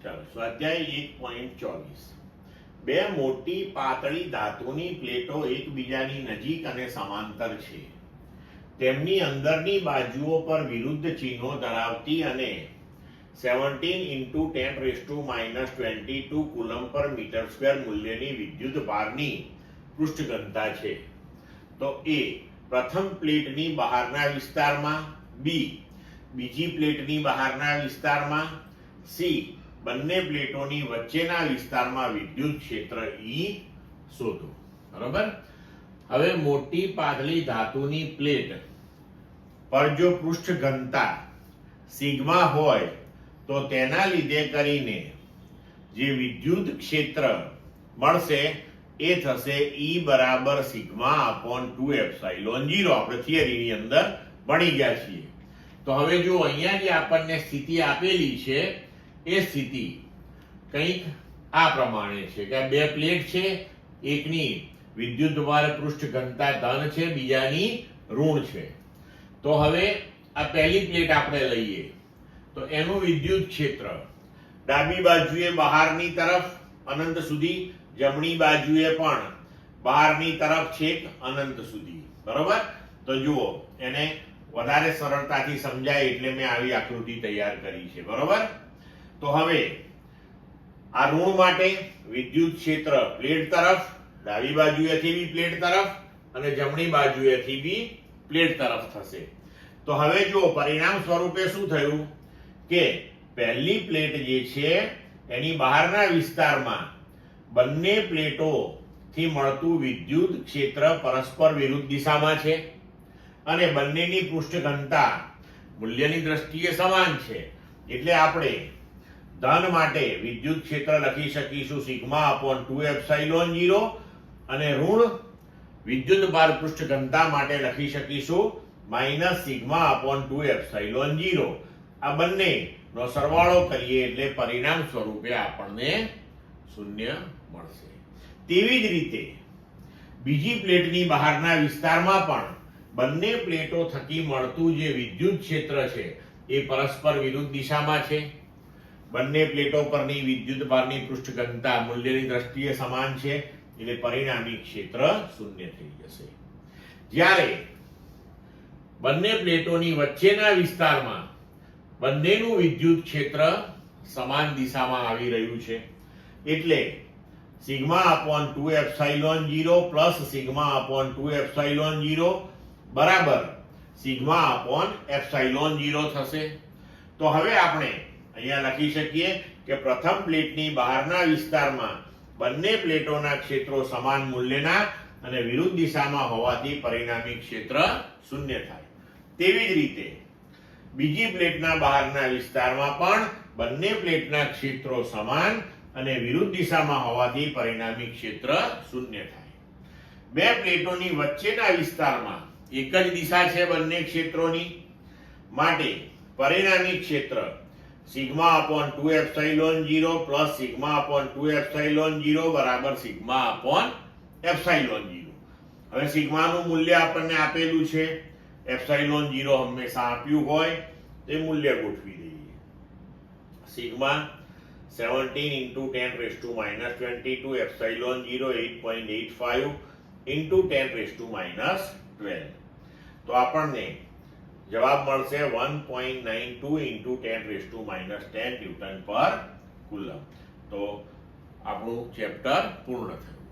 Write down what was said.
ચાલો સ્વાધ્યાય 1.24 બે મોટી પાતળી ધાતુની પ્લેટો એકબીજાની નજીક અને સમાંતર છે. તેમની અંદરની બાજુઓ પર વિરુદ્ધ ચિહ્નો ધરાવતી અને 17 × 10⁻22 કુલમ પર મીટર સ્ક્વેર મૂલ્યની વિદ્યુત ભારની પૃષ્ઠ ઘનતા છે. તો એ પ્રથમ પ્લેટની બહારના વિસ્તારમાં, બી બીજી પ્લેટની બહારના વિસ્તારમાં, સી બંને પ્લેટોની વચ્ચેના વિસ્તારમાં વિદ્યુત ક્ષેત્ર E શોધો. બરોબર. હવે મોટી પાતળી ધાતુની પ્લેટ પર જો પૃષ્ઠ ઘનતા સિગ્મા હોય તો તેના લીધે કરીને જે વિદ્યુત ક્ષેત્ર મળશે એ થશે E બરાબર σ/2ε0. આપણે થિયરીની અંદર ભણી ગયા છીએ. તો હવે જો અહીંયા જે આપણને સ્થિતિ આપેલી છે એ સ્થિતિ કંઈક આ પ્રમાણે છે કે બે પ્લેટ છે, એકની વિદ્યુતભાર પૃષ્ઠ ઘનતા ધન છે, બીજાની ઋણ છે. તો હવે આ પહેલી પ્લેટ આપણે લઈએ તો એનું વિદ્યુત ક્ષેત્ર ડાબી બાજુએ બહારની તરફ અનંત સુધી, જમણી બાજુએ પણ બહારની તરફ છેક અનંત સુધી. બરોબર. તો જુઓ, એને વધારે સરળતાથી સમજાય એટલે મેં આવી આકૃતિ તૈયાર કરી છે. બરોબર. તો હવે આ ઋણ માટે વિદ્યુત ક્ષેત્ર પ્લેટ તરફ, ડાબી બાજુએથી બી પ્લેટ તરફ અને જમણી બાજુએથી બી પ્લેટ તરફ થશે. તો હવે જો પરિણામ સ્વરૂપે શું થયું કે પહેલી પ્લેટ જે છે એની બહારના વિસ્તારમાં બંને પ્લેટો થી મળતું વિદ્યુત ક્ષેત્ર પરસ્પર વિરુદ્ધ દિશામાં છે અને બંનેની પૃષ્ઠ ઘનતા મૂલ્યની દ્રષ્ટિએ સમાન છે. એટલે આપણે ધન માટે વિદ્યુત ક્ષેત્ર લખી શકીશું σ/2ε0 અને ઋણ વિદ્યુત ભાર પૃષ્ઠ ઘનતા માટે લખી શકીશું -σ/2ε0. આ બંનેનો સરવાળો કરીએ એટલે પરિણામ સ્વરૂપે આપણને 0 મળશે. તેવી જ રીતે બીજી પ્લેટની બહારના વિસ્તારમાં પણ બંને પ્લેટો થકી મળતું જે વિદ્યુત ક્ષેત્ર છે એ પરસ્પર વિરુદ્ધ દિશામાં છે. બંને પ્લેટો પરની વિદ્યુત ભારની પૃષ્ઠ ઘનતા મૂલ્યની દ્રષ્ટિએ સમાન છે એટલે પરિણામી ક્ષેત્ર 0 થઈ જશે. જ્યારે બંને પ્લેટોની વચ્ચેના વિસ્તારમાં બંનેનું વિદ્યુત ક્ષેત્ર સમાન દિશામાં આવી રહ્યું છે એટલે σ/2ε0 પ્લસ σ/2ε0 બરાબર σ/ε0 થશે. તો હવે આપણે અહીંયા લખી શકીએ કે પ્રથમ પ્લેટની બહારના વિસ્તારમાં બંને પ્લેટોના ક્ષેત્રો સમાન મૂલ્યના અને વિરુદ્ધ દિશામાં હોવાથી પરિણામી ક્ષેત્ર 0 થાય. તેવી જ રીતે બીજી પ્લેટના બહારના વિસ્તારમાં પણ બંને પ્લેટના ક્ષેત્રો સમાન અને વિરુદ્ધ દિશામાં હોવાથી પરિણામી ક્ષેત્ર 0 થાય. બે પ્લેટોની વચ્ચેના વિસ્તારમાં એક જ દિશા છે બંને ક્ષેત્રોની માટે પરિણામી ક્ષેત્ર σ/2ε0 પ્લસ σ/2ε0 બરાબર σ/ε0. હવે સિગ્માનું મૂલ્ય આપણને આપેલું છે, ε0 હંમેશા આપ્યું હોય તે મૂલ્ય ગોઠવી દઈએ. સિગ્મા 17 × 10⁻22 ε0 8.85 × 10⁻12. તો આપણને જવાબ મળશે 1.92 × 10⁻10 ન્યૂટન પર કુલમ. તો આપણું ચેપ્ટર પૂર્ણ થયું.